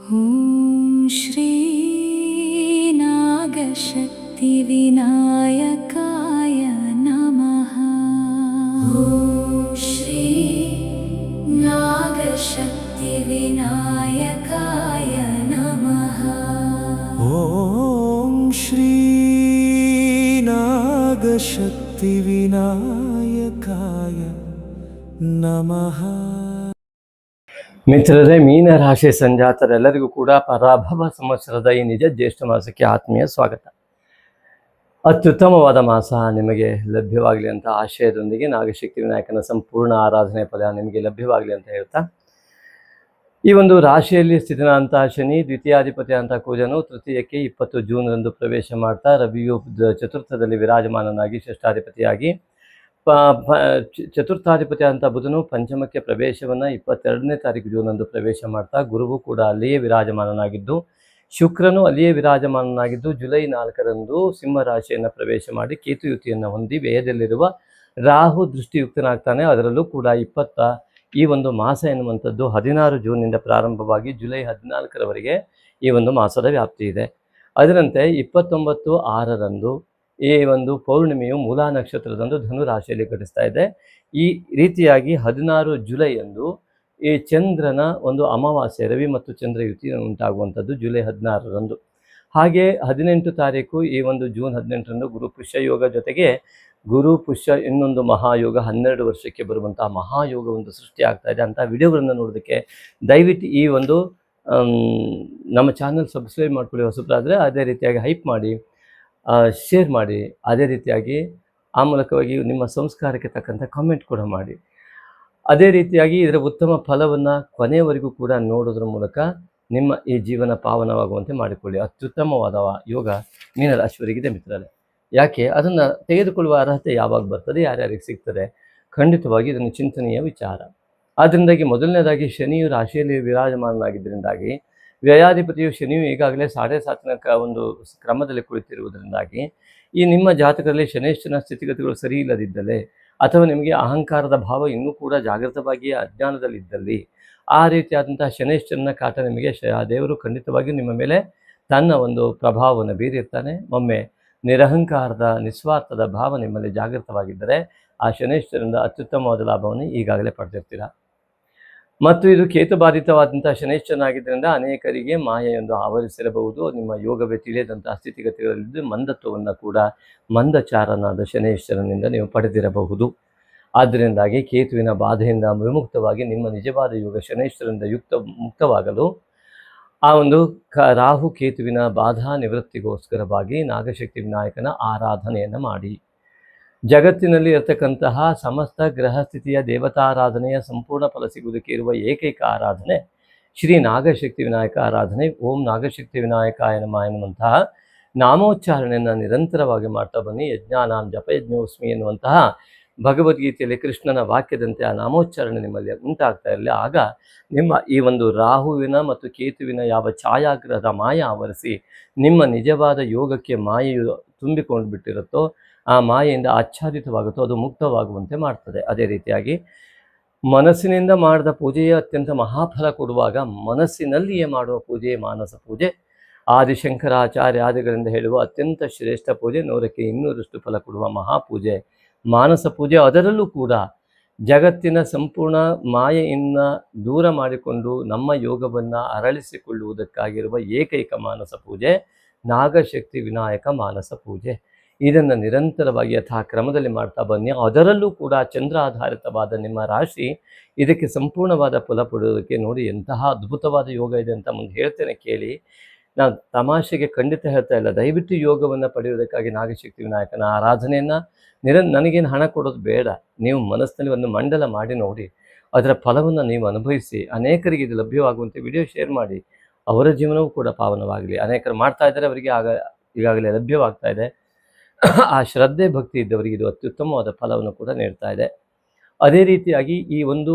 ॐ श्री नागशक्तिविनायकाय नमः। ॐ श्री नागशक्तिविनायकाय नमः। ॐ श्री नागशक्तिविनायकाय नमः। ಮಿತ್ರರೇ, ಮೀನ ರಾಶಿ ಸಂಜಾತರೆಲ್ಲರಿಗೂ ಕೂಡ ಪರಾಭವ ಸಂವತ್ಸರದ ಈ ನಿಜ ಜ್ಯೇಷ್ಠ ಮಾಸಕ್ಕೆ ಆತ್ಮೀಯ ಸ್ವಾಗತ. ಅತ್ಯುತ್ತಮವಾದ ಮಾಸ ನಿಮಗೆ ಲಭ್ಯವಾಗಲಿ ಅಂತ ಆಶಯದೊಂದಿಗೆ ನಾಗಶಕ್ತಿ ವಿನಾಯಕನ ಸಂಪೂರ್ಣ ಆರಾಧನೆ ಫಲ ನಿಮಗೆ ಲಭ್ಯವಾಗಲಿ ಅಂತ ಹೇಳ್ತಾ, ಈ ಒಂದು ರಾಶಿಯಲ್ಲಿ ಸ್ಥಿತನಾದಂಥ ಶನಿ ದ್ವಿತೀಯಾಧಿಪತಿ ಅಂತ ಕೂಜನು ತೃತೀಯಕ್ಕೆ 20 ಜೂನ್ರಂದು ಪ್ರವೇಶ ಮಾಡ್ತಾ, ರವಿಯು ಚತುರ್ಥದಲ್ಲಿ ವಿರಾಜಮಾನನಾಗಿ ಷಷ್ಠಾಧಿಪತಿಯಾಗಿ, ಚತುರ್ಥಾಧಿಪತಿ ಅಂತ ಬುಧನು ಪಂಚಮಕ್ಕೆ ಪ್ರವೇಶವನ್ನು 22ನೇ ತಾರೀಕು ಜೂನಂದು ಪ್ರವೇಶ ಮಾಡ್ತಾ, ಗುರುವು ಕೂಡ ಅಲ್ಲಿಯೇ ವಿರಾಜಮಾನನಾಗಿದ್ದು, ಶುಕ್ರನು ಅಲ್ಲಿಯೇ ವಿರಾಜಮಾನನಾಗಿದ್ದು, ಜುಲೈ 4ರಂದು ಸಿಂಹ ರಾಶಿಯನ್ನು ಪ್ರವೇಶ ಮಾಡಿ ಕೇತುಯುತಿಯನ್ನು ಹೊಂದಿ ವ್ಯಯದಲ್ಲಿರುವ ರಾಹು ದೃಷ್ಟಿಯುಕ್ತನಾಗ್ತಾನೆ. ಅದರಲ್ಲೂ ಕೂಡ ಈ ಒಂದು ಮಾಸ ಎನ್ನುವಂಥದ್ದು 16 ಜೂನ್ನಿಂದ ಪ್ರಾರಂಭವಾಗಿ ಜುಲೈ 14ರವರೆಗೆ ಈ ಒಂದು ಮಾಸದ ವ್ಯಾಪ್ತಿ ಇದೆ. ಅದರಂತೆ 29/6ರಂದು ಈ ಒಂದು ಪೌರ್ಣಿಮೆಯು ಮೂಲಾ ನಕ್ಷತ್ರದಂದು ಧನು ರಾಶಿಯಲ್ಲಿ ಘಟಿಸ್ತಾ ಇದೆ. ಈ ರೀತಿಯಾಗಿ 16 ಜುಲೈಯಂದು ಈ ಚಂದ್ರನ ಒಂದು ಅಮಾವಾಸ್ಯೆ, ರವಿ ಮತ್ತು ಚಂದ್ರ ಯುತಿ ಉಂಟಾಗುವಂಥದ್ದು ಜುಲೈ 16ರಂದು. ಹಾಗೆ 18 ತಾರೀಕು ಈ ಒಂದು ಜೂನ್ 18ರಂದು ಗುರು ಪುಷ್ಯ ಯೋಗ ಜೊತೆಗೆ ಗುರು ಪುಷ್ಯ ಇನ್ನೊಂದು ಮಹಾಯೋಗ 12 ವರ್ಷಕ್ಕೆ ಬರುವಂತಹ ಮಹಾಯೋಗ ಒಂದು ಸೃಷ್ಟಿ ಆಗ್ತಾ ಇದೆ. ಅಂಥ ವಿಡಿಯೋಗಳನ್ನು ನೋಡೋದಕ್ಕೆ ದಯವಿಟ್ಟು ಈ ಒಂದು ನಮ್ಮ ಚಾನಲ್ ಸಬ್ಸ್ಕ್ರೈಬ್ ಮಾಡ್ಕೊಳ್ಳಿ ಹೊಸಬರಾದರೆ. ಅದೇ ರೀತಿಯಾಗಿ ಹೈಪ್ ಮಾಡಿ, ಶೇರ್ ಮಾಡಿ, ಅದೇ ರೀತಿಯಾಗಿ ಆ ಮೂಲಕವಾಗಿ ನಿಮ್ಮ ಸಂಸ್ಕಾರಕ್ಕೆ ತಕ್ಕಂಥ ಕಾಮೆಂಟ್ ಕೂಡ ಮಾಡಿ. ಅದೇ ರೀತಿಯಾಗಿ ಇದರ ಉತ್ತಮ ಫಲವನ್ನು ಕೊನೆಯವರೆಗೂ ಕೂಡ ನೋಡೋದ್ರ ಮೂಲಕ ನಿಮ್ಮ ಈ ಜೀವನ ಪಾವನವಾಗುವಂತೆ ಮಾಡಿಕೊಳ್ಳಿ. ಅತ್ಯುತ್ತಮವಾದ ಯೋಗ ಮೀನರಾಶಿಯವರಿಗಿದೆ ಮಿತ್ರರೇ. ಯಾಕೆ ಅದನ್ನು ತೆಗೆದುಕೊಳ್ಳುವ ಅರ್ಹತೆ ಯಾವಾಗ ಬರ್ತದೆ, ಯಾರ್ಯಾರಿಗೆ ಸಿಗ್ತದೆ, ಖಂಡಿತವಾಗಿ ಇದನ್ನು ಚಿಂತನೀಯ ವಿಚಾರ. ಆದ್ದರಿಂದಾಗಿ ಮೊದಲನೇದಾಗಿ ಶನಿಯು ರಾಶಿಯಲ್ಲಿ ವಿರಾಜಮಾನನಾಗಿದ್ದರಿಂದಾಗಿ, ವ್ಯಯಾಧಿಪತಿಯು ಶನಿಯು ಈಗಾಗಲೇ 7.5ನ ಒಂದು ಕ್ರಮದಲ್ಲಿ ಕುಳಿತಿರುವುದರಿಂದಾಗಿ, ಈ ನಿಮ್ಮ ಜಾತಕದಲ್ಲಿ ಶನೇಶ್ವರನ ಸ್ಥಿತಿಗತಿಗಳು ಸರಿ ಇಲ್ಲದಿದ್ದಲ್ಲಿ, ಅಥವಾ ನಿಮಗೆ ಅಹಂಕಾರದ ಭಾವ ಇನ್ನೂ ಕೂಡ ಜಾಗೃತವಾಗಿ ಅಜ್ಞಾನದಲ್ಲಿದ್ದಲ್ಲಿ, ಆ ರೀತಿಯಾದಂತಹ ಶನೇಶ್ವರನ ಕಾಟ ನಿಮಗೆ ದೇವರು ಖಂಡಿತವಾಗಿಯೂ ನಿಮ್ಮ ಮೇಲೆ ತನ್ನ ಒಂದು ಪ್ರಭಾವವನ್ನು ಬೀರಿರ್ತಾನೆ. ಒಮ್ಮೆ ನಿರಹಂಕಾರದ ನಿಸ್ವಾರ್ಥದ ಭಾವ ನಿಮ್ಮಲ್ಲಿ ಜಾಗೃತವಾಗಿದ್ದರೆ ಆ ಶನೇಶ್ವರನಿಂದ ಅತ್ಯುತ್ತಮವಾದ ಲಾಭವನ್ನು ಈಗಾಗಲೇ ಪಡೆದಿರ್ತೀರ. ಮತ್ತು ಇದು ಕೇತುಬಾಧಿತವಾದಂಥ ಶನೇಶ್ವರನಾಗಿದ್ದರಿಂದ ಅನೇಕರಿಗೆ ಮಾಯೆಯೊಂದು ಆವರಿಸಿರಬಹುದು. ನಿಮ್ಮ ಯೋಗವೇ ತಿಳಿಯದಂತಹ ಸ್ಥಿತಿಗತಿಗಳಲ್ಲಿದ್ದು ಮಂದತ್ವವನ್ನು ಕೂಡ ಮಂದಚಾರನಾದ ಶನೇಶ್ವರನಿಂದ ನೀವು ಪಡೆದಿರಬಹುದು. ಆದ್ದರಿಂದಾಗಿ ಕೇತುವಿನ ಬಾಧೆಯಿಂದ ವಿಮುಕ್ತವಾಗಿ ನಿಮ್ಮ ನಿಜವಾದ ಯೋಗ ಶನೇಶ್ವರನಿಂದ ಮುಕ್ತವಾಗಲು ಆ ಒಂದು ರಾಹು ಕೇತುವಿನ ಬಾಧಾ ನಿವೃತ್ತಿಗೋಸ್ಕರವಾಗಿ ನಾಗಶಕ್ತಿ ವಿನಾಯಕನ ಆರಾಧನೆಯನ್ನು ಮಾಡಿ. ಜಗತ್ತಿನಲ್ಲಿ ಇರತಕ್ಕಂತಹ ಸಮಸ್ತ ಗ್ರಹ ಸ್ಥಿತಿಯ ದೇವತಾರಾಧನೆಯ ಸಂಪೂರ್ಣ ಫಲ ಸಿಗುವುದಕ್ಕೆ ಇರುವ ಏಕೈಕ ಆರಾಧನೆ ಶ್ರೀ ನಾಗಶಕ್ತಿ ವಿನಾಯಕ ಆರಾಧನೆ. ಓಂ ನಾಗಶಕ್ತಿ ವಿನಾಯಕಾಯ ನಮಃ ಎನ್ನುವಂತಹ ನಾಮೋಚ್ಚಾರಣೆಯನ್ನು ನಿರಂತರವಾಗಿ ಮಾಡ್ತಾ ಬನ್ನಿ. ಯಜ್ಞಾನಾಂ ಜಪಯಜ್ಞೋಸ್ಮಿ ಎನ್ನುವಂತಹ ಭಗವದ್ಗೀತೆಯಲ್ಲಿ ಕೃಷ್ಣನ ವಾಕ್ಯದಂತೆ ಆ ನಾಮೋಚ್ಚಾರಣೆ ನಿಮ್ಮಲ್ಲಿ ಉಂಟಾಗ್ತಾ ಇರಲಿ. ಆಗ ನಿಮ್ಮ ಈ ಒಂದು ರಾಹುವಿನ ಮತ್ತು ಕೇತುವಿನ ಯಾವ ಛಾಯಾಗ್ರಹದ ಮಾಯ ಆವರಿಸಿ ನಿಮ್ಮ ನಿಜವಾದ ಯೋಗಕ್ಕೆ ಮಾಯೆಯು ತುಂಬಿಕೊಂಡು ಬಿಟ್ಟಿರುತ್ತೋ, ಆ ಮಾಯೆಯಿಂದ ಆಚ್ಛಾದಿತವಾಗುತ್ತೋ, ಅದು ಮುಕ್ತವಾಗುವಂತೆ ಮಾಡ್ತದೆ. ಅದೇ ರೀತಿಯಾಗಿ ಮನಸ್ಸಿನಿಂದ ಮಾಡಿದ ಪೂಜೆಯೇ ಅತ್ಯಂತ ಮಹಾಫಲ ಕೊಡುವಾಗ, ಮನಸ್ಸಿನಲ್ಲಿಯೇ ಮಾಡುವ ಪೂಜೆಯೇ ಮಾನಸ ಪೂಜೆ. ಆದಿಶಂಕರಾಚಾರ್ಯಾದಿಗಳಿಂದ ಹೇಳುವ ಅತ್ಯಂತ ಶ್ರೇಷ್ಠ ಪೂಜೆ, 100ಕ್ಕೆ 200ರಷ್ಟು ಫಲ ಕೊಡುವ ಮಹಾಪೂಜೆ ಮಾನಸ ಪೂಜೆ. ಅದರಲ್ಲೂ ಕೂಡ ಜಗತ್ತಿನ ಸಂಪೂರ್ಣ ಮಾಯೆಯನ್ನು ದೂರ ಮಾಡಿಕೊಂಡು ನಮ್ಮ ಯೋಗವನ್ನು ಅರಳಿಸಿಕೊಳ್ಳುವುದಕ್ಕಾಗಿರುವ ಏಕೈಕ ಮಾನಸ ಪೂಜೆ ನಾಗಶಕ್ತಿ ವಿನಾಯಕ ಮಾನಸ ಪೂಜೆ. ಇದನ್ನು ನಿರಂತರವಾಗಿ ಯಥಾ ಕ್ರಮದಲ್ಲಿ ಮಾಡ್ತಾ ಬನ್ನಿ. ಅದರಲ್ಲೂ ಕೂಡ ಚಂದ್ರ ಆಧಾರಿತವಾದ ನಿಮ್ಮ ರಾಶಿ ಇದಕ್ಕೆ ಸಂಪೂರ್ಣವಾದ ಫಲ ಪಡೆಯೋದಕ್ಕೆ ನೋಡಿ ಎಂತಹ ಅದ್ಭುತವಾದ ಯೋಗ ಇದೆ ಅಂತ ಮುಂದೆ ಹೇಳ್ತೇನೆ, ಕೇಳಿ. ನಾನು ತಮಾಷೆಗೆ ಖಂಡಿತ ಹೇಳ್ತಾ ಇಲ್ಲ. ದಯವಿಟ್ಟು ಯೋಗವನ್ನು ಪಡೆಯೋದಕ್ಕಾಗಿ ನಾಗಶಕ್ತಿ ವಿನಾಯಕನ ಆರಾಧನೆಯನ್ನು ನನಗೇನು ಹಣ ಕೊಡೋದು ಬೇಡ, ನೀವು ಮನಸ್ಸಿನಲ್ಲಿ ಒಂದು ಮಂಡಲ ಮಾಡಿ ನೋಡಿ, ಅದರ ಫಲವನ್ನು ನೀವು ಅನುಭವಿಸಿ. ಅನೇಕರಿಗೆ ಇದು ಲಭ್ಯವಾಗುವಂತೆ ವಿಡಿಯೋ ಶೇರ್ ಮಾಡಿ, ಅವರ ಜೀವನವೂ ಕೂಡ ಪಾವನವಾಗಲಿ. ಅನೇಕರು ಮಾಡ್ತಾ ಇದ್ದಾರೆ, ಅವರಿಗೆ ಈಗಾಗಲೇ ಲಭ್ಯವಾಗ್ತಾ ಇದೆ. ಆ ಶ್ರದ್ಧೆ ಭಕ್ತಿ ಇದ್ದವರಿಗೆ ಇದು ಅತ್ಯುತ್ತಮವಾದ ಫಲವನ್ನು ಕೂಡ ನೀಡ್ತಾ ಇದೆ. ಅದೇ ರೀತಿಯಾಗಿ ಈ ಒಂದು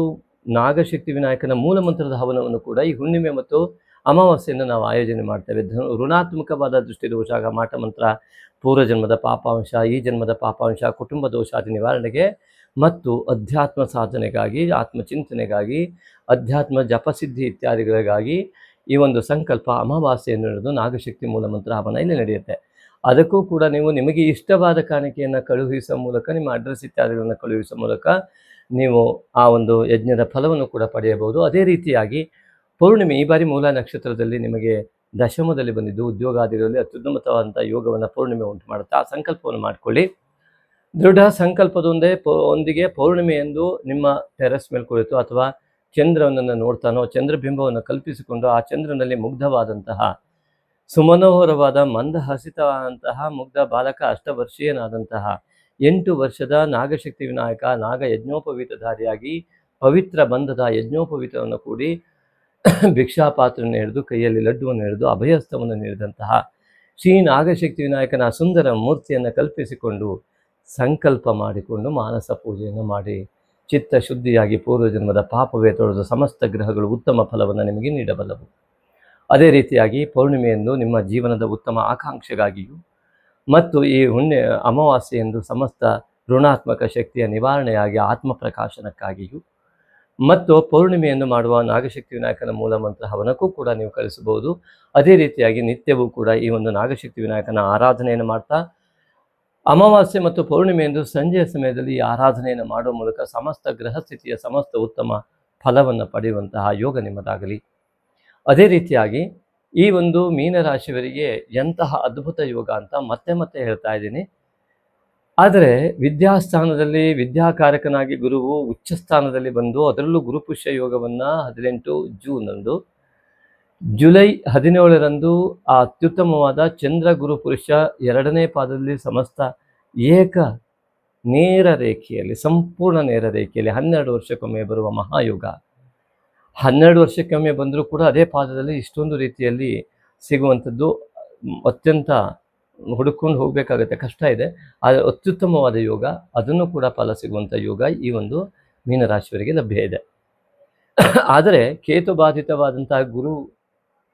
ನಾಗಶಕ್ತಿ ವಿನಾಯಕನ ಮೂಲ ಮಂತ್ರದ ಹವನವನ್ನು ಕೂಡ ಈ ಹುಣ್ಣಿಮೆ ಮತ್ತು ಅಮಾವಾಸ್ಯೆಯನ್ನು ನಾವು ಆಯೋಜನೆ ಮಾಡ್ತೇವೆ. ಋಣಾತ್ಮಕವಾದ ದೃಷ್ಟಿ ದೋಷ, ಮಾಟ ಮಂತ್ರ, ಪೂರ್ವಜನ್ಮದ ಪಾಪಾಂಶ, ಈ ಜನ್ಮದ ಪಾಪಾಂಶ, ಕುಟುಂಬ ದೋಷಾದಿ ನಿವಾರಣೆಗೆ ಮತ್ತು ಅಧ್ಯಾತ್ಮ ಸಾಧನೆಗಾಗಿ, ಆತ್ಮಚಿಂತನೆಗಾಗಿ, ಅಧ್ಯಾತ್ಮ ಜಪಸಿದ್ಧಿ ಇತ್ಯಾದಿಗಳಿಗಾಗಿ ಈ ಒಂದು ಸಂಕಲ್ಪ ಅಮಾವಾಸ್ಯೆಯನ್ನು ಹಿಡಿದು ನಾಗಶಕ್ತಿ ಮೂಲಮಂತ್ರ ಹವನ ಇಲ್ಲಿ ನಡೆಯುತ್ತೆ. ಅದಕ್ಕೂ ಕೂಡ ನೀವು ನಿಮಗೆ ಇಷ್ಟವಾದ ಕಾಣಿಕೆಯನ್ನು ಕಳುಹಿಸುವ ಮೂಲಕ, ನಿಮ್ಮ ಅಡ್ರೆಸ್ ಇತ್ಯಾದಿಗಳನ್ನು ಕಳುಹಿಸುವ ಮೂಲಕ ನೀವು ಆ ಒಂದು ಯಜ್ಞದ ಫಲವನ್ನು ಕೂಡ ಪಡೆಯಬಹುದು. ಅದೇ ರೀತಿಯಾಗಿ ಪೌರ್ಣಿಮೆ ಈ ಬಾರಿ ಮೂಲ ನಕ್ಷತ್ರದಲ್ಲಿ ನಿಮಗೆ ದಶಮದಲ್ಲಿ ಬಂದಿದ್ದು ಉದ್ಯೋಗಾದಿಗಳಲ್ಲಿ ಅತ್ಯುತ್ತಮವಾದಂಥ ಯೋಗವನ್ನು ಪೌರ್ಣಿಮೆ ಉಂಟು ಮಾಡುತ್ತೆ. ಆ ಸಂಕಲ್ಪವನ್ನು ಮಾಡಿಕೊಳ್ಳಿ. ದೃಢ ಒಂದಿಗೆ ಪೌರ್ಣಿಮೆಯಂದು ನಿಮ್ಮ ಟೆರೆಸ್ ಮೇಲೆ ಕುಳಿತು ಅಥವಾ ಚಂದ್ರನನ್ನು ನೋಡ್ತಾನೋ, ಚಂದ್ರಬಿಂಬವನ್ನು ಕಲ್ಪಿಸಿಕೊಂಡು ಆ ಚಂದ್ರನಲ್ಲಿ ಮುಗ್ಧವಾದಂತಹ ಸುಮನೋಹರವಾದ ಮಂದಹಸಿತವಾದಂತಹ ಮುಗ್ಧ ಬಾಲಕ ಅಷ್ಟವರ್ಷೀಯನಾದಂತಹ 8 ವರ್ಷದ ನಾಗಶಕ್ತಿ ವಿನಾಯಕ ನಾಗ ಯಜ್ಞೋಪವೀತಧಾರಿಯಾಗಿ ಪವಿತ್ರ ಬಂಧದ ಯಜ್ಞೋಪವೀತವನ್ನು ಕೂಡಿ ಭಿಕ್ಷಾಪಾತ್ರವನ್ನು ಹಿಡಿದು ಕೈಯಲ್ಲಿ ಲಡ್ಡುವನ್ನು ಹಿಡಿದು ಅಭಯಸ್ಥವನ್ನು ನೀಡಿದಂತಹ ಶ್ರೀ ನಾಗಶಕ್ತಿ ವಿನಾಯಕನ ಸುಂದರ ಮೂರ್ತಿಯನ್ನು ಕಲ್ಪಿಸಿಕೊಂಡು ಸಂಕಲ್ಪ ಮಾಡಿಕೊಂಡು ಮಾನಸ ಪೂಜೆಯನ್ನು ಮಾಡಿ ಚಿತ್ತ ಶುದ್ಧಿಯಾಗಿ ಪೂರ್ವಜನ್ಮದ ಪಾಪವೇ ತೊಳೆದು ಸಮಸ್ತ ಗ್ರಹಗಳು ಉತ್ತಮ ಫಲವನ್ನು ನಿಮಗೆ ನೀಡಬಲ್ಲವು. ಅದೇ ರೀತಿಯಾಗಿ ಪೌರ್ಣಿಮೆಯಂದು ನಿಮ್ಮ ಜೀವನದ ಉತ್ತಮ ಆಕಾಂಕ್ಷೆಗಾಗಿಯೂ ಮತ್ತು ಈ ಅಮಾವಾಸ್ಯೆಯಂದು ಸಮಸ್ತ ಋಣಾತ್ಮಕ ಶಕ್ತಿಯ ನಿವಾರಣೆಯಾಗಿ ಆತ್ಮಪ್ರಕಾಶನಕ್ಕಾಗಿಯೂ ಮತ್ತು ಪೌರ್ಣಿಮೆಯನ್ನು ಮಾಡುವ ನಾಗಶಕ್ತಿ ವಿನಾಯಕನ ಮೂಲ ಮಂತ್ರ ಹವನಕ್ಕೂ ಕೂಡ ನೀವು ಕಳಿಸಬಹುದು. ಅದೇ ರೀತಿಯಾಗಿ ನಿತ್ಯವೂ ಕೂಡ ಈ ಒಂದು ನಾಗಶಕ್ತಿ ವಿನಾಯಕನ ಆರಾಧನೆಯನ್ನು ಮಾಡ್ತಾ ಅಮಾವಾಸ್ಯೆ ಮತ್ತು ಪೌರ್ಣಿಮೆಯಂದು ಸಂಜೆಯ ಸಮಯದಲ್ಲಿ ಈ ಆರಾಧನೆಯನ್ನು ಮಾಡುವ ಮೂಲಕ ಸಮಸ್ತ ಗ್ರಹಸ್ಥಿತಿಯ ಸಮಸ್ತ ಉತ್ತಮ ಫಲವನ್ನು ಪಡೆಯುವಂತಹ ಯೋಗ ನಿಮ್ಮದಾಗಲಿ. ಅದೇ ರೀತಿಯಾಗಿ ಈ ಒಂದು ಮೀನರಾಶಿಯವರಿಗೆ ಎಂತಹ ಅದ್ಭುತ ಯೋಗ ಅಂತ ಮತ್ತೆ ಹೇಳ್ತಾ ಇದ್ದೀನಿ. ಆದರೆ ವಿದ್ಯಾಸ್ಥಾನದಲ್ಲಿ ವಿದ್ಯಾಕಾರಕನಾಗಿ ಗುರುವು ಉಚ್ಚ ಸ್ಥಾನದಲ್ಲಿ ಬಂದು ಅದರಲ್ಲೂ ಗುರುಪುಷ್ಯ ಯೋಗವನ್ನು 18 ಜೂನ್ ಜುಲೈ 17ರಂದು ಆ ಅತ್ಯುತ್ತಮವಾದ ಚಂದ್ರ ಗುರುಪುರುಷ 2ನೇ ಪಾದದಲ್ಲಿ ಸಮಸ್ತ ನೇರ ರೇಖೆಯಲ್ಲಿ ಸಂಪೂರ್ಣ ನೇರ ರೇಖೆಯಲ್ಲಿ 12 ವರ್ಷಕ್ಕೊಮ್ಮೆ ಬರುವ ಮಹಾಯೋಗ. 12 ವರ್ಷಕ್ಕೊಮ್ಮೆ ಬಂದರೂ ಕೂಡ ಅದೇ ಪಾದದಲ್ಲಿ ಇಷ್ಟೊಂದು ರೀತಿಯಲ್ಲಿ ಸಿಗುವಂಥದ್ದು ಅತ್ಯಂತ ಹುಡುಕೊಂಡು ಹೋಗಬೇಕಾಗತ್ತೆ, ಕಷ್ಟ ಇದೆ. ಆದರೆ ಅತ್ಯುತ್ತಮವಾದ ಯೋಗ, ಅದನ್ನು ಕೂಡ ಫಲ ಸಿಗುವಂಥ ಯೋಗ ಈ ಒಂದು ಮೀನರಾಶಿಯವರಿಗೆ ಲಭ್ಯ ಇದೆ. ಆದರೆ ಕೇತು ಬಾಧಿತವಾದಂತಹ ಗುರು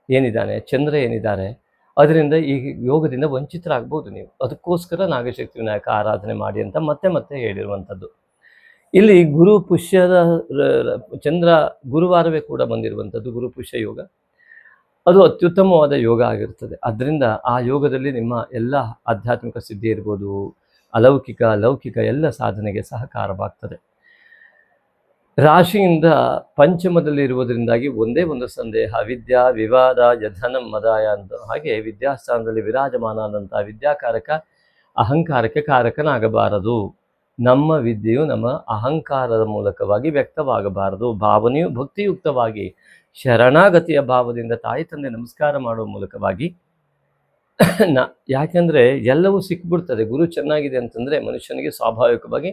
ಏನಿದ್ದಾನೆ, ಚಂದ್ರ ಏನಿದ್ದಾರೆ, ಅದರಿಂದ ಈ ಯೋಗದಿಂದ ವಂಚಿತರಾಗ್ಬೋದು ನೀವು. ಅದಕ್ಕೋಸ್ಕರ ನಾಗಶಕ್ತಿ ವಿನಾಯಕ ಆರಾಧನೆ ಮಾಡಿ ಅಂತ ಮತ್ತೆ ಹೇಳಿರುವಂಥದ್ದು. ಇಲ್ಲಿ ಗುರು ಪುಷ್ಯದ ಚಂದ್ರ ಗುರುವಾರವೇ ಕೂಡ ಬಂದಿರುವಂಥದ್ದು ಗುರುಪುಷ್ಯ ಯೋಗ. ಅದು ಅತ್ಯುತ್ತಮವಾದ ಯೋಗ ಆಗಿರ್ತದೆ. ಅದರಿಂದ ಆ ಯೋಗದಲ್ಲಿ ನಿಮ್ಮ ಎಲ್ಲ ಆಧ್ಯಾತ್ಮಿಕ ಸಿದ್ಧಿ ಇರ್ಬೋದು, ಅಲೌಕಿಕ ಲೌಕಿಕ ಎಲ್ಲ ಸಾಧನೆಗೆ ಸಹಕಾರವಾಗ್ತದೆ. ರಾಶಿಯಿಂದ ಪಂಚಮದಲ್ಲಿ ಇರುವುದರಿಂದಾಗಿ ಒಂದೇ ಒಂದು ಸಂದೇಹ, ವಿದ್ಯಾ ವಿವಾದ ಯಧನಂ ಮದಾಯ ಅಂತ. ಹಾಗೆ ವಿದ್ಯಾಸ್ಥಾನದಲ್ಲಿ ವಿರಾಜಮಾನದಂತಹ ವಿದ್ಯಾಕಾರಕ ಅಹಂಕಾರಕ್ಕೆ ಕಾರಕನಾಗಬಾರದು. ನಮ್ಮ ವಿದ್ಯೆಯು ನಮ್ಮ ಅಹಂಕಾರದ ಮೂಲಕವಾಗಿ ವ್ಯಕ್ತವಾಗಬಾರದು. ಭಾವನೆಯು ಭಕ್ತಿಯುಕ್ತವಾಗಿ ಶರಣಾಗತಿಯ ಭಾವದಿಂದ ತಾಯಿ ತಂದೆ ನಮಸ್ಕಾರ ಮಾಡುವ ಮೂಲಕವಾಗಿ ಯಾಕೆಂದರೆ ಎಲ್ಲವೂ ಸಿಕ್ಬಿಡ್ತದೆ. ಗುರು ಚೆನ್ನಾಗಿದೆ ಅಂತಂದರೆ ಮನುಷ್ಯನಿಗೆ ಸ್ವಾಭಾವಿಕವಾಗಿ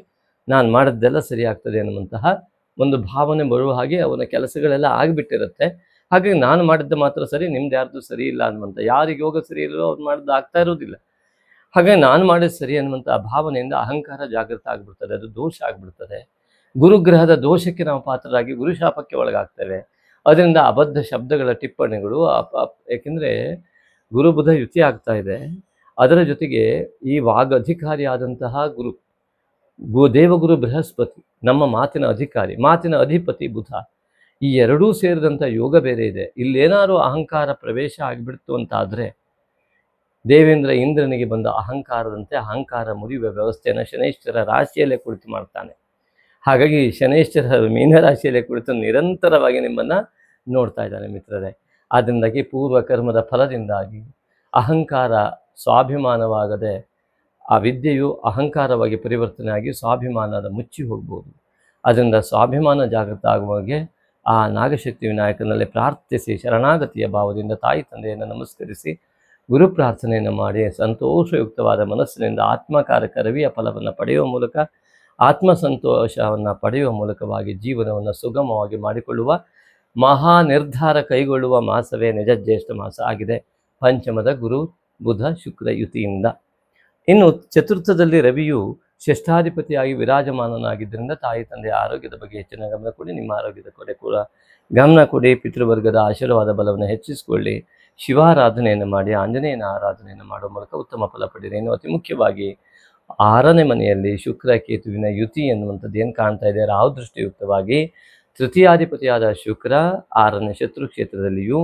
ನಾನು ಮಾಡಿದ್ದೆಲ್ಲ ಸರಿಯಾಗ್ತದೆ ಅನ್ನುವಂತಹ ಒಂದು ಭಾವನೆ ಬರುವ ಹಾಗೆ ಅವನ ಕೆಲಸಗಳೆಲ್ಲ ಆಗಿಬಿಟ್ಟಿರುತ್ತೆ. ಹಾಗಾಗಿ ನಾನು ಮಾಡಿದ್ದು ಮಾತ್ರ ಸರಿ, ನಿಮ್ದು ಯಾರ್ದು ಸರಿ ಇಲ್ಲ ಅನ್ನುವಂಥ, ಯಾರಿಗೆ ಯೋಗ ಸರಿ ಇಲ್ಲೋ ಅವ್ರು ಮಾಡಿದ್ದು ಆಗ್ತಾ ಇರೋದಿಲ್ಲ. ಹಾಗಾಗಿ ನಾನು ಮಾಡಿದ ಸರಿ ಅನ್ನುವಂಥ ಭಾವನೆಯಿಂದ ಅಹಂಕಾರ ಜಾಗೃತ ಆಗಿಬಿಡ್ತದೆ, ಅದು ದೋಷ ಆಗಿಬಿಡ್ತದೆ. ಗುರುಗ್ರಹದ ದೋಷಕ್ಕೆ ನಾವು ಪಾತ್ರರಾಗಿ ಗುರುಶಾಪಕ್ಕೆ ಒಳಗಾಗ್ತೇವೆ. ಅದರಿಂದ ಅಬದ್ಧ ಶಬ್ದಗಳ ಟಿಪ್ಪಣಿಗಳು ಏಕೆಂದರೆ ಗುರುಬುಧ ಯುತಿ ಆಗ್ತಾ ಇದೆ. ಅದರ ಜೊತೆಗೆ ಈ ವಾಗಧಿಕಾರಿಯಾದಂತಹ ದೇವಗುರು ಬೃಹಸ್ಪತಿ ನಮ್ಮ ಮಾತಿನ ಅಧಿಕಾರಿ, ಮಾತಿನ ಅಧಿಪತಿ ಬುಧ, ಈ ಎರಡೂ ಸೇರಿದಂಥ ಯೋಗ ಬೇರೆ ಇದೆ. ಇಲ್ಲೇನಾದ್ರು ಅಹಂಕಾರ ಪ್ರವೇಶ ಆಗಿಬಿಡ್ತು ಅಂತಾದರೆ ದೇವೇಂದ್ರ ಇಂದ್ರನಿಗೆ ಬಂದ ಅಹಂಕಾರದಂತೆ ಅಹಂಕಾರ ಮುರಿಯುವ ವ್ಯವಸ್ಥೆಯನ್ನು ಶನೈಶ್ಚರ ರಾಶಿಯಲ್ಲೇ ಕುಳಿತು ಮಾಡ್ತಾನೆ. ಹಾಗಾಗಿ ಶನೈಶ್ಚರ ಮೀನರಾಶಿಯಲ್ಲೇ ಕುಳಿತು ನಿರಂತರವಾಗಿ ನಿಮ್ಮನ್ನು ನೋಡ್ತಾ ಇದ್ದಾನೆ ಮಿತ್ರರೇ. ಅದರಿಂದಾಗಿ ಪೂರ್ವ ಕರ್ಮದ ಫಲದಿಂದಾಗಿ ಅಹಂಕಾರ ಸ್ವಾಭಿಮಾನವಾಗದೆ ಆ ವಿದ್ಯೆಯು ಅಹಂಕಾರವಾಗಿ ಪರಿವರ್ತನೆ ಆಗಿ ಸ್ವಾಭಿಮಾನದ ಮುಚ್ಚಿ ಹೋಗ್ಬೋದು. ಅದರಿಂದ ಸ್ವಾಭಿಮಾನ ಜಾಗೃತ ಆಗುವಾಗೆ ಆ ನಾಗಶಕ್ತಿ ವಿನಾಯಕನಲ್ಲಿ ಪ್ರಾರ್ಥಿಸಿ ಶರಣಾಗತಿಯ ಭಾವದಿಂದ ತಾಯಿ ತಂದೆಯನ್ನು ನಮಸ್ಕರಿಸಿ ಗುರು ಪ್ರಾರ್ಥನೆಯನ್ನು ಮಾಡಿ ಸಂತೋಷಯುಕ್ತವಾದ ಮನಸ್ಸಿನಿಂದ ಆತ್ಮಕಾರಕ ರವಿಯ ಫಲವನ್ನು ಪಡೆಯುವ ಮೂಲಕ ಆತ್ಮಸಂತೋಷವನ್ನು ಪಡೆಯುವ ಮೂಲಕವಾಗಿ ಜೀವನವನ್ನು ಸುಗಮವಾಗಿ ಮಾಡಿಕೊಳ್ಳುವ ಮಹಾ ನಿರ್ಧಾರ ಕೈಗೊಳ್ಳುವ ಮಾಸವೇ ನಿಜ ಜ್ಯೇಷ್ಠ ಮಾಸ ಆಗಿದೆ, ಪಂಚಮದ ಗುರು ಬುಧ ಶುಕ್ರ ಯುತಿಯಿಂದ. ಇನ್ನು ಚತುರ್ಥದಲ್ಲಿ ರವಿಯು ಷಷ್ಠಾಧಿಪತಿಯಾಗಿ ವಿರಾಜಮಾನನಾಗಿದ್ದರಿಂದ ತಾಯಿ ತಂದೆಯ ಆರೋಗ್ಯದ ಬಗ್ಗೆ ಹೆಚ್ಚಿನ ಗಮನ ಕೊಡಿ. ನಿಮ್ಮ ಆರೋಗ್ಯದ ಕಡೆ ಕೂಡ ಗಮನ ಕೊಡಿ. ಪಿತೃವರ್ಗದ ಆಶೀರ್ವಾದ ಬಲವನ್ನು ಹೆಚ್ಚಿಸಿಕೊಳ್ಳಿ. ಶಿವಾರಾಧನೆಯನ್ನು ಮಾಡಿ, ಆಂಜನೇಯನ ಆರಾಧನೆಯನ್ನು ಮಾಡುವ ಮೂಲಕ ಉತ್ತಮ ಫಲ ಪಡೆಯಿರಿ. ಇನ್ನು ಅತಿ ಮುಖ್ಯವಾಗಿ 6ನೇ ಮನೆಯಲ್ಲಿ ಶುಕ್ರ ಕೇತುವಿನ ಯುತಿ ಎನ್ನುವಂಥದ್ದು ಏನು ಕಾಣ್ತಾ ಇದೆ, ರಾಹು ದೃಷ್ಟಿಯುಕ್ತವಾಗಿ ತೃತೀಯಾಧಿಪತಿಯಾದ ಶುಕ್ರ 6ನೇ ಶತ್ರು ಕ್ಷೇತ್ರದಲ್ಲಿಯೂ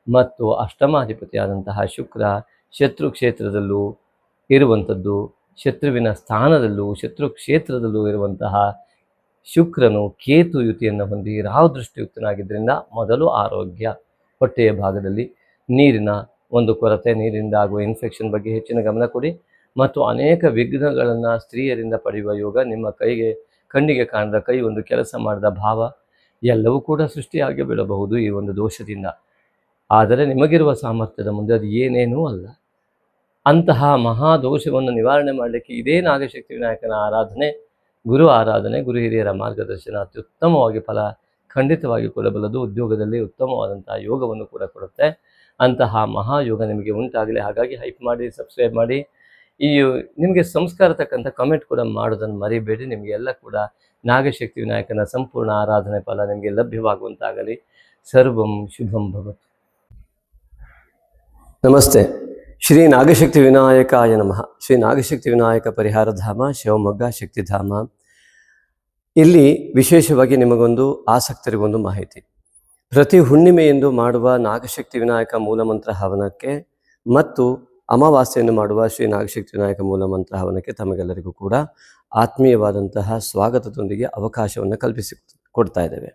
ಮತ್ತು ಅಷ್ಟಮಾಧಿಪತಿಯಾದಂತಹ ಶುಕ್ರ ಶತ್ರು ಕ್ಷೇತ್ರದಲ್ಲೂ ಇರುವಂಥದ್ದು, ಶತ್ರುವಿನ ಸ್ಥಾನದಲ್ಲೂ ಶತ್ರು ಕ್ಷೇತ್ರದಲ್ಲೂ ಇರುವಂತಹ ಶುಕ್ರನು ಕೇತು ಯುತಿಯನ್ನು ಹೊಂದಿ ರಾಹು ದೃಷ್ಟಿಯುಕ್ತನಾಗಿದ್ದರಿಂದ ಮೊದಲು ಆರೋಗ್ಯ, ಹೊಟ್ಟೆಯ ಭಾಗದಲ್ಲಿ ನೀರಿನ ಒಂದು ಕೊರತೆ, ನೀರಿನಿಂದ ಆಗುವ ಇನ್ಫೆಕ್ಷನ್ ಬಗ್ಗೆ ಹೆಚ್ಚಿನ ಗಮನ ಕೊಡಿ. ಮತ್ತು ಅನೇಕ ವಿಘ್ನಗಳನ್ನು ಸ್ತ್ರೀಯರಿಂದ ಪಡೆಯುವ ಯೋಗ, ನಿಮ್ಮ ಕಣ್ಣಿಗೆ ಕಾಣದ ಕೈ ಒಂದು ಕೆಲಸ ಮಾಡಿದ ಭಾವ ಎಲ್ಲವೂ ಕೂಡ ಸೃಷ್ಟಿಯಾಗಿ ಬಿಡಬಹುದು ಈ ಒಂದು ದೋಷದಿಂದ. ಆದರೆ ನಿಮಗಿರುವ ಸಾಮರ್ಥ್ಯದ ಮುಂದೆ ಅದು ಏನೇನೂ ಅಲ್ಲ. ಅಂತಹ ಮಹಾದೋಷವನ್ನು ನಿವಾರಣೆ ಮಾಡಲಿಕ್ಕೆ ಇದೇ ನಾಗಶಕ್ತಿ ವಿನಾಯಕನ ಆರಾಧನೆ, ಗುರು ಆರಾಧನೆ, ಗುರು ಹಿರಿಯರ ಮಾರ್ಗದರ್ಶನ ಅತ್ಯುತ್ತಮವಾಗಿ ಫಲ ಖಂಡಿತವಾಗಿ ಕೊಡಬಲ್ಲದು. ಉದ್ಯೋಗದಲ್ಲಿ ಉತ್ತಮವಾದಂತಹ ಯೋಗವನ್ನು ಕೂಡ ಕೊಡುತ್ತೆ. ಅಂತಹ ಮಹಾಯೋಗ ನಿಮಗೆ ಉಂಟಾಗಲಿ. ಹಾಗಾಗಿ ಹೈಪ್ ಮಾಡಿ, ಸಬ್ಸ್ಕ್ರೈಬ್ ಮಾಡಿ. ನಿಮಗೆ ಸಂಸ್ಕಾರ ತಕ್ಕಂಥ ಕಮೆಂಟ್ ಕೂಡ ಮಾಡೋದನ್ನು ಮರಿಬೇಡಿ. ನಿಮಗೆಲ್ಲ ಕೂಡ ನಾಗಶಕ್ತಿ ವಿನಾಯಕನ ಸಂಪೂರ್ಣ ಆರಾಧನೆ ಫಲ ನಿಮಗೆ ಲಭ್ಯವಾಗುವಂತಾಗಲಿ. ಸರ್ವಂ ಶುಭಂ ಭವತು. ನಮಸ್ತೆ. ಶ್ರೀ ನಾಗಶಕ್ತಿ ವಿನಾಯಕಾಯ ನಮಃ. ಶ್ರೀ ನಾಗಶಕ್ತಿ ವಿನಾಯಕ ಪರಿಹಾರ ಧಾಮ ಶಿವಮೊಗ್ಗ ಶಕ್ತಿಧಾಮ. ಇಲ್ಲಿ ವಿಶೇಷವಾಗಿ ನಿಮಗೊಂದು ಆಸಕ್ತರಿಗೊಂದು ಮಾಹಿತಿ. ಪ್ರತಿ ಹುಣ್ಣಿಮೆಯೆಂದು ಮಾಡುವ ನಾಗಶಕ್ತಿ ವಿನಾಯಕ ಮೂಲಮಂತ್ರ ಹವನಕ್ಕೆ ಮತ್ತು ಅಮಾವಾಸ್ಯೆಯನ್ನು ಮಾಡುವ ಶ್ರೀ ನಾಗಶಕ್ತಿ ವಿನಾಯಕ ಮೂಲಮಂತ್ರ ಹವನಕ್ಕೆ ತಮಗೆಲ್ಲರಿಗೂ ಕೂಡ ಆತ್ಮೀಯವಾದಂತಹ ಸ್ವಾಗತದೊಂದಿಗೆ ಅವಕಾಶವನ್ನು ಕೊಡ್ತಾ ಇದ್ದೇವೆ.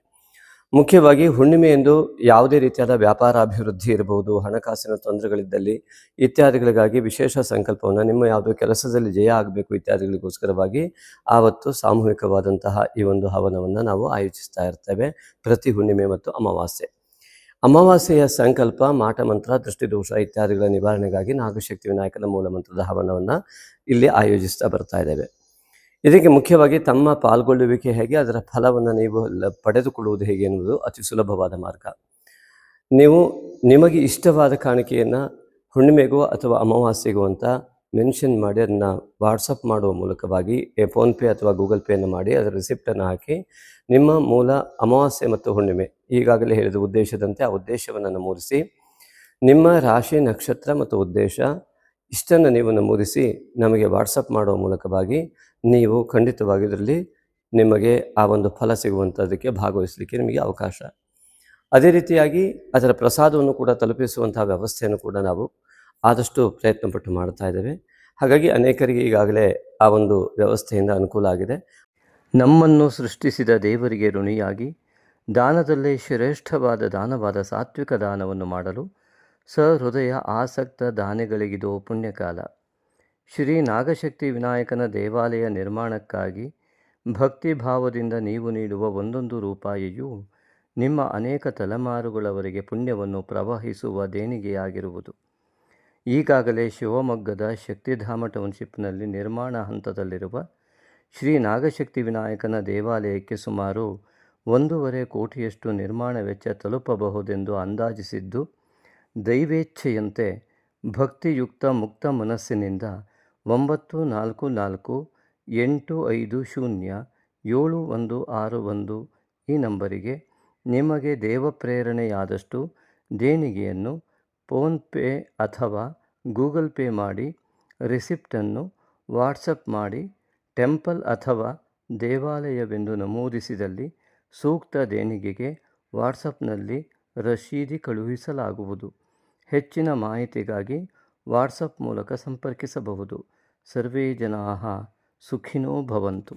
ಮುಖ್ಯವಾಗಿ ಹುಣ್ಣಿಮೆಯೆಂದು ಯಾವುದೇ ರೀತಿಯಾದ ವ್ಯಾಪಾರ ಅಭಿವೃದ್ಧಿ ಇರಬಹುದು, ಹಣಕಾಸಿನ ತೊಂದರೆಗಳಿದ್ದಲ್ಲಿ ಇತ್ಯಾದಿಗಳಿಗಾಗಿ ವಿಶೇಷ ಸಂಕಲ್ಪವನ್ನು, ನಿಮ್ಮ ಯಾವುದೋ ಕೆಲಸದಲ್ಲಿ ಜಯ ಆಗಬೇಕು ಇತ್ಯಾದಿಗಳಿಗೋಸ್ಕರವಾಗಿ ಆವತ್ತು ಸಾಮೂಹಿಕವಾದಂತಹ ಈ ಒಂದು ಹವನವನ್ನು ನಾವು ಆಯೋಜಿಸ್ತಾ ಇರ್ತೇವೆ ಪ್ರತಿ ಹುಣ್ಣಿಮೆ ಮತ್ತು ಅಮಾವಾಸ್ಯೆ. ಅಮಾವಾಸ್ಯೆಯ ಸಂಕಲ್ಪ, ಮಾಟ ಮಂತ್ರ, ದೃಷ್ಟಿದೋಷ ಇತ್ಯಾದಿಗಳ ನಿವಾರಣೆಗಾಗಿ ನಾಗಶಕ್ತಿ ವಿನಾಯಕನ ಮೂಲಮಂತ್ರದ ಹವನವನ್ನು ಇಲ್ಲಿ ಆಯೋಜಿಸ್ತಾ ಬರ್ತಾ ಇದ್ದೇವೆ. ಇದಕ್ಕೆ ಮುಖ್ಯವಾಗಿ ತಮ್ಮ ಪಾಲ್ಗೊಳ್ಳುವಿಕೆ ಹೇಗೆ, ಅದರ ಫಲವನ್ನು ನೀವು ಪಡೆದುಕೊಳ್ಳುವುದು ಹೇಗೆ ಎನ್ನುವುದು ಅತಿ ಸುಲಭವಾದ ಮಾರ್ಗ. ನೀವು ನಿಮಗೆ ಇಷ್ಟವಾದ ಕಾಣಿಕೆಯನ್ನು ಹುಣ್ಣಿಮೆಗೋ ಅಥವಾ ಅಮಾವಾಸ್ಯೆಗೋ ಅಂತ ಮೆನ್ಷನ್ ಮಾಡಿ ಅದನ್ನು ವಾಟ್ಸಪ್ ಮಾಡುವ ಮೂಲಕವಾಗಿ ಫೋನ್ಪೇ ಅಥವಾ ಗೂಗಲ್ ಪೇಯನ್ನು ಮಾಡಿ ಅದರ ರಿಸಿಪ್ಟನ್ನು ಹಾಕಿ ನಿಮ್ಮ ಮೂಲ ಅಮಾವಾಸ್ಯೆ ಮತ್ತು ಹುಣ್ಣಿಮೆ ಈಗಾಗಲೇ ಹೇಳಿದ ಉದ್ದೇಶದಂತೆ ಆ ಉದ್ದೇಶವನ್ನು ನಮೂದಿಸಿ, ನಿಮ್ಮ ರಾಶಿ, ನಕ್ಷತ್ರ ಮತ್ತು ಉದ್ದೇಶ ಇಷ್ಟನ್ನು ನೀವು ನಮೂದಿಸಿ ನಮಗೆ ವಾಟ್ಸಪ್ ಮಾಡುವ ಮೂಲಕವಾಗಿ ನೀವು ಖಂಡಿತವಾಗಿ ಇದರಲ್ಲಿ ನಿಮಗೆ ಆ ಒಂದು ಫಲ ಸಿಗುವಂಥದ್ದಕ್ಕೆ ಭಾಗವಹಿಸಲಿಕ್ಕೆ ನಿಮಗೆ ಅವಕಾಶ. ಅದೇ ರೀತಿಯಾಗಿ ಅದರ ಪ್ರಸಾದವನ್ನು ಕೂಡ ತಲುಪಿಸುವಂತಹ ವ್ಯವಸ್ಥೆಯನ್ನು ಕೂಡ ನಾವು ಆದಷ್ಟು ಪ್ರಯತ್ನಪಟ್ಟು ಮಾಡ್ತಾ ಇದ್ದೇವೆ. ಹಾಗಾಗಿ ಅನೇಕರಿಗೆ ಈಗಾಗಲೇ ಆ ಒಂದು ವ್ಯವಸ್ಥೆಯಿಂದ ಅನುಕೂಲ ಆಗಿದೆ. ನಮ್ಮನ್ನು ಸೃಷ್ಟಿಸಿದ ದೇವರಿಗೆ ಋಣಿಯಾಗಿ ದಾನದಲ್ಲೇ ಶ್ರೇಷ್ಠವಾದ ದಾನವಾದ ಸಾತ್ವಿಕ ದಾನವನ್ನು ಮಾಡಲು ಸಹೃದಯ ಆಸಕ್ತ ದಾನಿಗಳಿಗಿದು ಪುಣ್ಯಕಾಲ. ಶ್ರೀ ನಾಗಶಕ್ತಿ ವಿನಾಯಕನ ದೇವಾಲಯ ನಿರ್ಮಾಣಕ್ಕಾಗಿ ಭಕ್ತಿಭಾವದಿಂದ ನೀವು ನೀಡುವ ಒಂದೊಂದು ರೂಪಾಯಿಯೂ ನಿಮ್ಮ ಅನೇಕ ತಲೆಮಾರುಗಳವರೆಗೆ ಪುಣ್ಯವನ್ನು ಪ್ರವಹಿಸುವ ದೇಣಿಗೆಯಾಗಿರುವುದು. ಈಗಾಗಲೇ ಶಿವಮೊಗ್ಗದ ಶಕ್ತಿಧಾಮ ಟೌನ್ಶಿಪ್ನಲ್ಲಿ ನಿರ್ಮಾಣ ಹಂತದಲ್ಲಿರುವ ಶ್ರೀ ನಾಗಶಕ್ತಿ ವಿನಾಯಕನ ದೇವಾಲಯಕ್ಕೆ ಸುಮಾರು 1.5 ಕೋಟಿಯಷ್ಟು ನಿರ್ಮಾಣ ವೆಚ್ಚ ತಲುಪಬಹುದೆಂದು ಅಂದಾಜಿಸಿದ್ದು, ದೈವೇಚ್ಛೆಯಂತೆ ಭಕ್ತಿಯುಕ್ತ ಮುಕ್ತ ಮನಸ್ಸಿನಿಂದ 9448507161 ಈ ನಂಬರಿಗೆ ನಿಮಗೆ ದೇವಪ್ರೇರಣೆಯಾದಷ್ಟು ದೇಣಿಗೆಯನ್ನು ಫೋನ್ಪೇ ಅಥವಾ ಗೂಗಲ್ ಪೇ ಮಾಡಿ ರಿಸಿಪ್ಟನ್ನು ವಾಟ್ಸಪ್ ಮಾಡಿ ಟೆಂಪಲ್ ಅಥವಾ ದೇವಾಲಯವೆಂದು ನಮೂದಿಸಿದಲ್ಲಿ ಸೂಕ್ತ ದೇಣಿಗೆಗೆ ವಾಟ್ಸಪ್ನಲ್ಲಿ ರಶೀದಿ ಕಳುಹಿಸಲಾಗುವುದು. ಹೆಚ್ಚಿನ ಮಾಹಿತಿಗಾಗಿ ವಾಟ್ಸಪ್ ಮೂಲಕ ಸಂಪರ್ಕಿಸಬಹುದು. ಸರ್ವೇ ಜನಾಃ ಸುಖಿನೋ ಭವಂತು.